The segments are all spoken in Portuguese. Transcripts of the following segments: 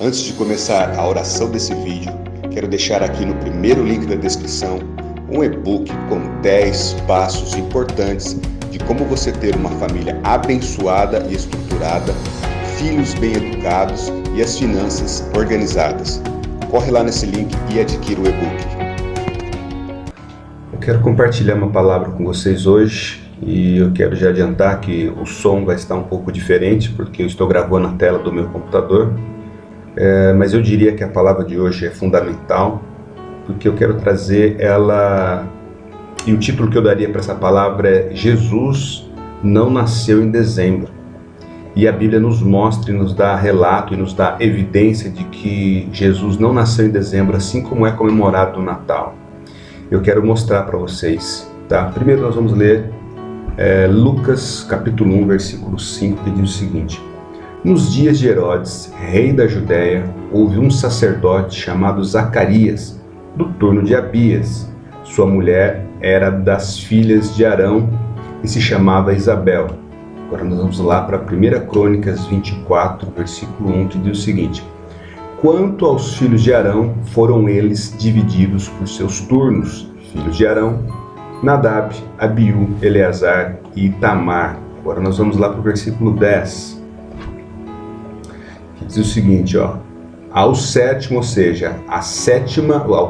Antes de começar a oração desse vídeo, quero deixar aqui no primeiro link da descrição um e-book com 10 passos importantes de como você ter uma família abençoada e estruturada, filhos bem educados e as finanças organizadas. Corre lá nesse link e adquira o e-book. Eu quero compartilhar uma palavra com vocês hoje e eu quero já adiantar que o som vai estar um pouco diferente porque eu estou gravando a tela do meu computador, mas eu diria que a palavra de hoje é fundamental porque eu quero trazer ela, e o título que eu daria para essa palavra é Jesus não nasceu em dezembro. E a Bíblia nos mostra e nos dá relato e nos dá evidência de que Jesus não nasceu em dezembro, assim como é comemorado o Natal. Eu quero mostrar para vocês, tá? Primeiro nós vamos ler Lucas capítulo 1, versículo 5, que diz o seguinte: Nos dias de Herodes, rei da Judéia, houve um sacerdote chamado Zacarias, do turno de Abias. Sua mulher era das filhas de Arão e se chamava Isabel. Agora nós vamos lá para 1 Crônicas 24, versículo 1, que diz o seguinte: Quanto aos filhos de Arão, foram eles divididos por seus turnos. Filhos de Arão: Nadab, Abiú, Eleazar e Itamar. Agora nós vamos lá para o versículo 10, que diz o seguinte, ao sétimo, ou seja, ao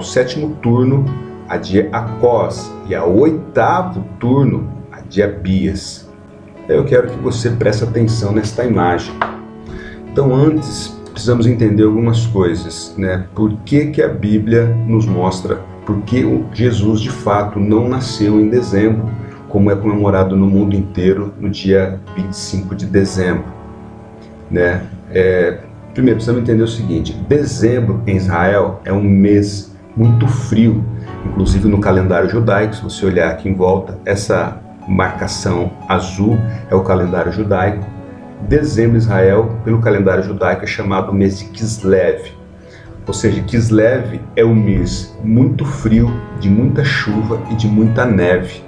sétimo turno, a de Acós, e ao oitavo turno, a de Abias. Eu quero que você preste atenção nesta imagem. Então, antes, precisamos entender algumas coisas, né? Por que a Bíblia nos mostra porque Jesus, de fato, não nasceu em dezembro, como é comemorado no mundo inteiro no dia 25 de dezembro, né? Primeiro, precisamos entender o seguinte: dezembro em Israel é um mês muito frio, inclusive no calendário judaico. Se você olhar aqui em volta, essa marcação azul é o calendário judaico. Dezembro em Israel, pelo calendário judaico, é chamado mês de Kislev. Ou seja, Kislev é um mês muito frio, de muita chuva e de muita neve,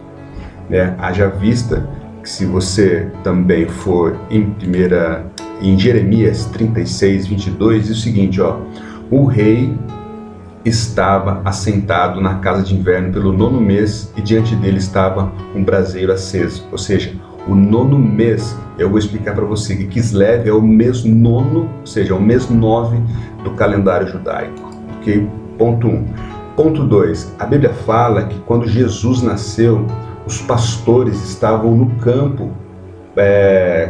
né? Haja vista que, se você também for em Jeremias 36, 22, diz o seguinte, o rei estava assentado na casa de inverno pelo 9º mês e diante dele estava um braseiro aceso. Ou seja, o 9º mês, eu vou explicar para você que Kislev é o mês 9º, ou seja, o mês 9 do calendário judaico. Ok? Ponto 1. Ponto 2. A Bíblia fala que quando Jesus nasceu, os pastores estavam no campo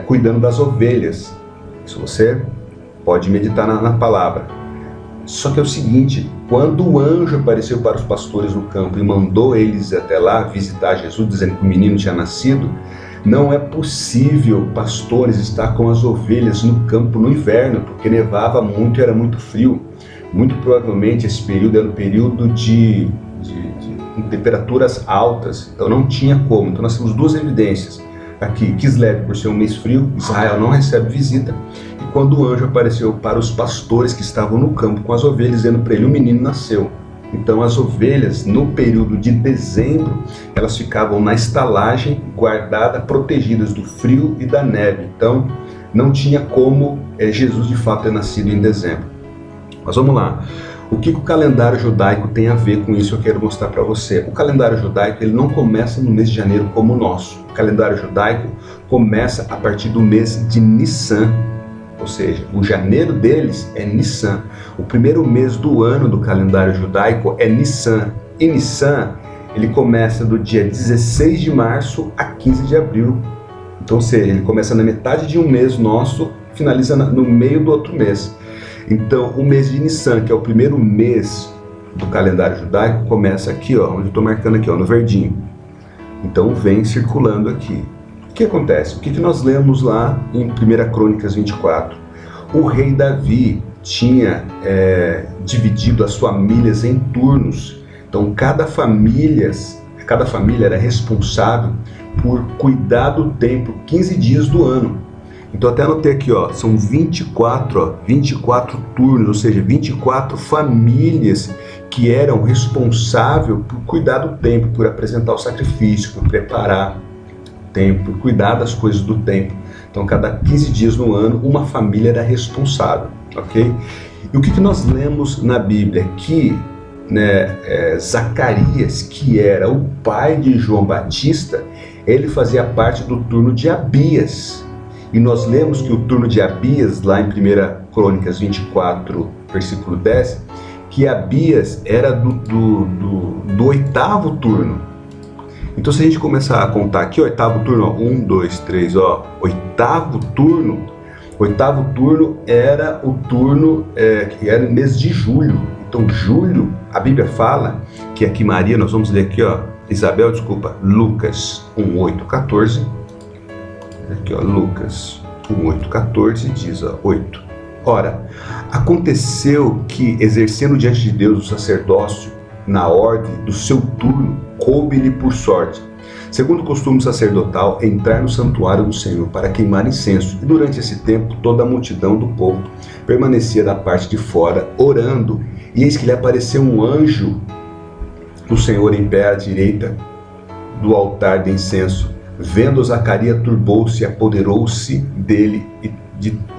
cuidando das ovelhas. Isso você pode meditar na palavra. Só que é o seguinte: quando o anjo apareceu para os pastores no campo e mandou eles até lá visitar Jesus, dizendo que o menino tinha nascido, não é possível pastores estar com as ovelhas no campo no inverno, porque nevava muito e era muito frio. Muito provavelmente esse período era um período de temperaturas altas, então não tinha como. Então nós temos duas evidências. Aqui, Kislev, por ser um mês frio, Israel não recebe visita. E quando o anjo apareceu para os pastores que estavam no campo com as ovelhas, dizendo para ele: o menino nasceu. Então as ovelhas, no período de dezembro, elas ficavam na estalagem, guardadas, protegidas do frio e da neve. Então não tinha como Jesus de fato ter nascido em dezembro. Mas vamos lá. O que o calendário judaico tem a ver com isso? Eu quero mostrar para você. O calendário judaico, ele não começa no mês de janeiro como o nosso. O calendário judaico começa a partir do mês de Nissan. Ou seja, o janeiro deles é Nissan. O primeiro mês do ano do calendário judaico é Nissan. E Nissan, ele começa do dia 16 de março a 15 de abril. Então, ou seja, ele começa na metade de um mês nosso, finaliza no meio do outro mês. Então, o mês de Nissan, que é o primeiro mês do calendário judaico, começa aqui, onde eu estou marcando aqui, no verdinho. Então, vem circulando aqui. O que acontece? O que nós lemos lá em 1 Crônicas 24? O rei Davi tinha dividido as famílias em turnos. Então, cada família era responsável por cuidar do templo 15 dias do ano. Então até anotei aqui, são 24 turnos, ou seja, 24 famílias que eram responsáveis por cuidar do templo, por apresentar o sacrifício, por preparar o templo, por cuidar das coisas do templo. Então cada 15 dias no ano, uma família era responsável, ok? E o que nós lemos na Bíblia? Que Zacarias, que era o pai de João Batista, ele fazia parte do turno de Abias. E nós lemos que o turno de Abias, lá em 1 Crônicas 24, versículo 10, que Abias era do oitavo turno. Então, se a gente começar a contar aqui, oitavo turno, 1, 2, 3, oitavo turno era o turno que era no mês de julho. Então, julho, a Bíblia fala que aqui Maria, nós vamos ler aqui, Lucas 1, 8, 14. Aqui, Lucas 1, 8, 14 diz, 8. Ora, aconteceu que, exercendo diante de Deus o sacerdócio na ordem do seu turno, coube-lhe por sorte, segundo o costume sacerdotal, entrar no santuário do Senhor para queimar incenso. E durante esse tempo, toda a multidão do povo permanecia da parte de fora, orando. E eis que lhe apareceu um anjo do Senhor em pé à direita do altar de incenso. Vendo Zacarias, turbou-se e apoderou-se dele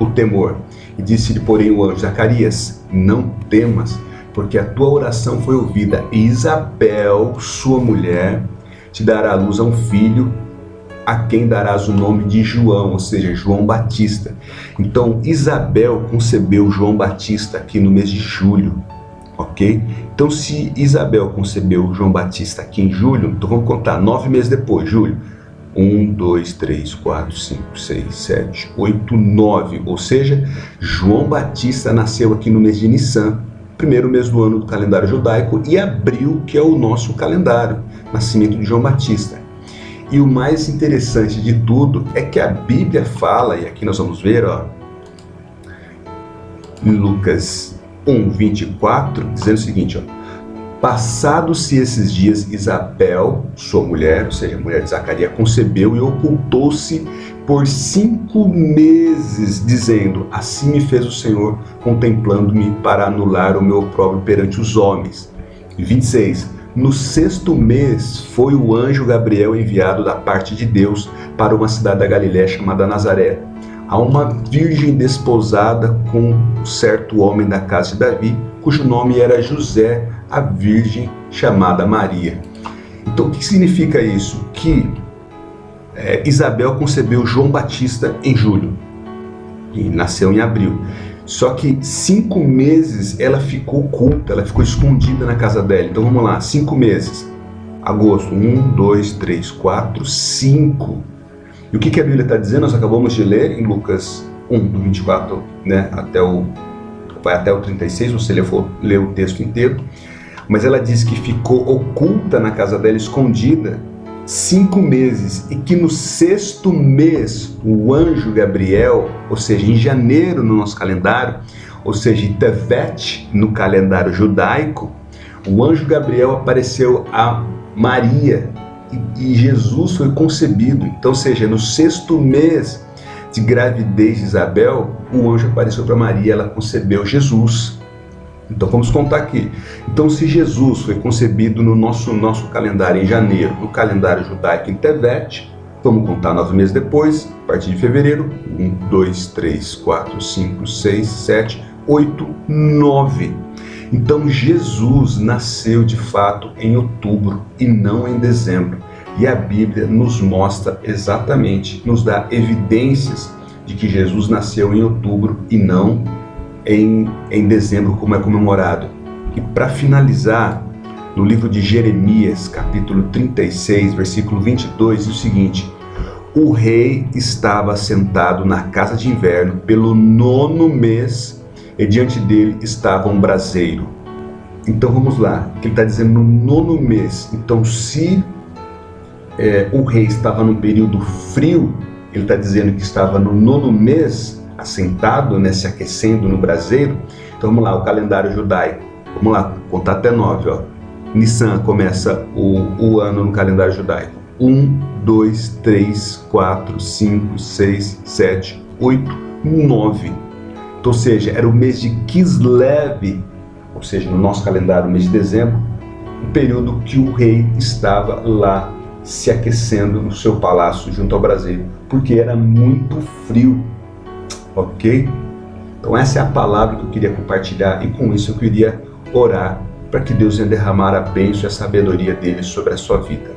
o temor. E disse-lhe, porém, o anjo: Zacarias, não temas, porque a tua oração foi ouvida, e Isabel, sua mulher, te dará à luz a um filho, a quem darás o nome de João, ou seja, João Batista. Então, Isabel concebeu João Batista aqui no mês de julho, ok? Então, se Isabel concebeu João Batista aqui em julho, então vamos contar 9 meses depois, julho. 1, 2, 3, 4, 5, 6, 7, 8, 9. Ou seja, João Batista nasceu aqui no mês de Nissan, primeiro mês do ano do calendário judaico, e abril, que é o nosso calendário, nascimento de João Batista. E o mais interessante de tudo é que a Bíblia fala, e aqui nós vamos ver, em Lucas 1, 24, dizendo o seguinte, passados-se esses dias, Isabel, sua mulher, ou seja, a mulher de Zacarias, concebeu e ocultou-se por 5 meses, dizendo: assim me fez o Senhor, contemplando-me para anular o meu opróbrio perante os homens. 26. No 6º mês foi o anjo Gabriel enviado da parte de Deus para uma cidade da Galiléia chamada Nazaré, a uma virgem desposada com um certo homem da casa de Davi, cujo nome era José, a virgem chamada Maria. Então, o que significa isso? Que Isabel concebeu João Batista em julho e nasceu em abril. Só que 5 meses ela ficou oculta, ela ficou escondida na casa dela. Então vamos lá, 5 meses. Agosto, 1, 2, 3, 4, 5. E o que a Bíblia está dizendo? Nós acabamos de ler em Lucas 1, do 24, vai até o 36, se você ler o texto inteiro. Mas ela diz que ficou oculta na casa dela, escondida, 5 meses, e que no 6º mês o anjo Gabriel, ou seja, em janeiro no nosso calendário, ou seja, em Tevet no calendário judaico, o anjo Gabriel apareceu a Maria e Jesus foi concebido. Então, ou seja, no 6º mês de gravidez de Isabel, o anjo apareceu para Maria, ela concebeu Jesus. Então vamos contar aqui. Então, se Jesus foi concebido no nosso calendário em janeiro, no calendário judaico em Tevet, vamos contar 9 meses depois, a partir de fevereiro, 1, 2, 3, 4, 5, 6, 7, 8, 9. Então Jesus nasceu de fato em outubro e não em dezembro. E a Bíblia nos mostra exatamente, nos dá evidências de que Jesus nasceu em outubro e não em dezembro, como é comemorado. E para finalizar, no livro de Jeremias, capítulo 36, versículo 22, diz o seguinte: o rei estava sentado na casa de inverno pelo 9º mês, e diante dele estava um braseiro. Então vamos lá, que ele está dizendo no 9º mês. Então, se o rei estava num período frio, ele está dizendo que estava no 9º mês, assentado, se aquecendo no braseiro. Então vamos lá, o calendário judaico, vamos lá, contar até 9, Nissan começa o ano no calendário judaico. 1, 2, 3, 4, 5, 6, 7, 8, 9. Então, ou seja, era o mês de Kislev, ou seja, no nosso calendário, o mês de dezembro, o período que o rei estava lá se aquecendo no seu palácio junto ao braseiro, porque era muito frio. Ok? Então essa é a palavra que eu queria compartilhar e com isso eu queria orar para que Deus venha derramar a bênção e a sabedoria dele sobre a sua vida.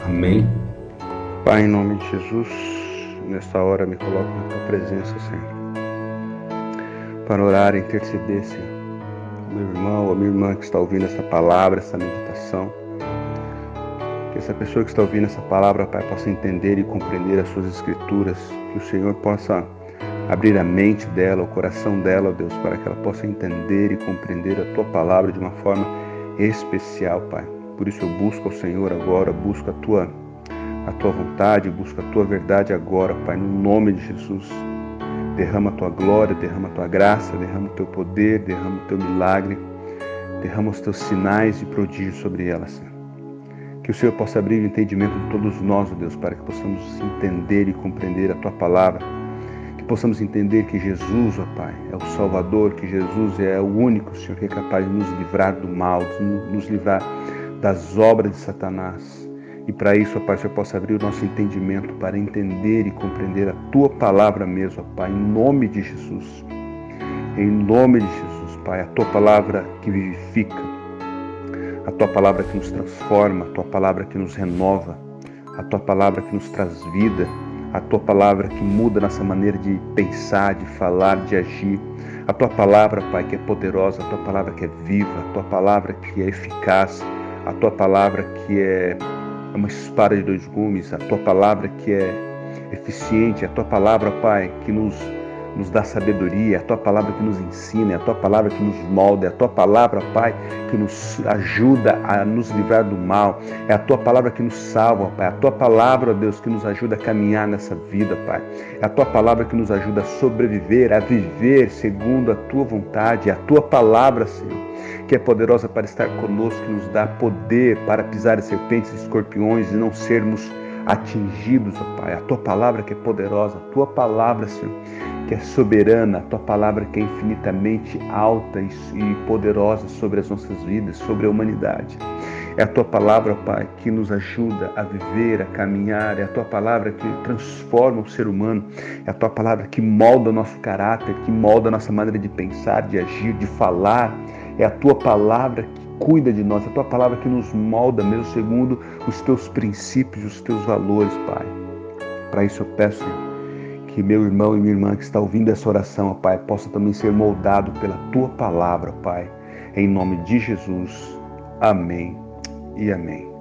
Amém? Pai, em nome de Jesus, nesta hora me coloco na tua presença, Senhor, para orar e interceder, Senhor, meu irmão ou minha irmã que está ouvindo essa palavra, essa meditação, que essa pessoa que está ouvindo essa palavra, Pai, possa entender e compreender as suas escrituras, que o Senhor possa abrir a mente dela, o coração dela, Deus, para que ela possa entender e compreender a tua palavra de uma forma especial, Pai. Por isso eu busco ao Senhor agora, busco a tua vontade, busco a tua verdade agora, Pai, no nome de Jesus. Derrama a tua glória, derrama a tua graça, derrama o teu poder, derrama o teu milagre, derrama os teus sinais e prodígios sobre ela, Senhor. Que o Senhor possa abrir o entendimento de todos nós, ó Deus, para que possamos entender e compreender a tua palavra, que possamos entender que Jesus, ó Pai, é o Salvador, que Jesus é o único, Senhor, que é capaz de nos livrar do mal, de nos livrar das obras de Satanás. E para isso, ó Pai, o Senhor possa abrir o nosso entendimento para entender e compreender a Tua palavra mesmo, ó Pai, em nome de Jesus. Em nome de Jesus, Pai, a Tua palavra que vivifica, a Tua palavra que nos transforma, a Tua palavra que nos renova, a Tua palavra que nos traz vida, a Tua palavra que muda nossa maneira de pensar, de falar, de agir. A Tua palavra, Pai, que é poderosa, a Tua palavra que é viva, a Tua palavra que é eficaz, a Tua palavra que é uma espada de dois gumes, a Tua palavra que é eficiente, a Tua palavra, Pai, que nos dá sabedoria, a Tua palavra que nos ensina, a Tua palavra que nos molda, a Tua palavra, Pai, que nos ajuda a nos livrar do mal, é a Tua palavra que nos salva, Pai, a Tua palavra, ó Deus, que nos ajuda a caminhar nessa vida, Pai, é a Tua palavra que nos ajuda a sobreviver, a viver segundo a Tua vontade, é a Tua palavra, Senhor, que é poderosa para estar conosco, que nos dá poder para pisar as serpentes e escorpiões e não sermos atingidos, ó Pai. A Tua palavra que é poderosa, a Tua palavra, Senhor, que é soberana, a Tua palavra que é infinitamente alta e poderosa sobre as nossas vidas, sobre a humanidade. É a Tua palavra, Pai, que nos ajuda a viver, a caminhar. É a Tua palavra que transforma o ser humano. É a Tua palavra que molda o nosso caráter, que molda a nossa maneira de pensar, de agir, de falar. É a Tua palavra que cuida de nós. É a Tua palavra que nos molda mesmo segundo os Teus princípios, os Teus valores, Pai. Para isso eu peço, Senhor, que meu irmão e minha irmã que está ouvindo essa oração, Pai, possa também ser moldado pela Tua palavra, Pai. Em nome de Jesus. Amém e amém.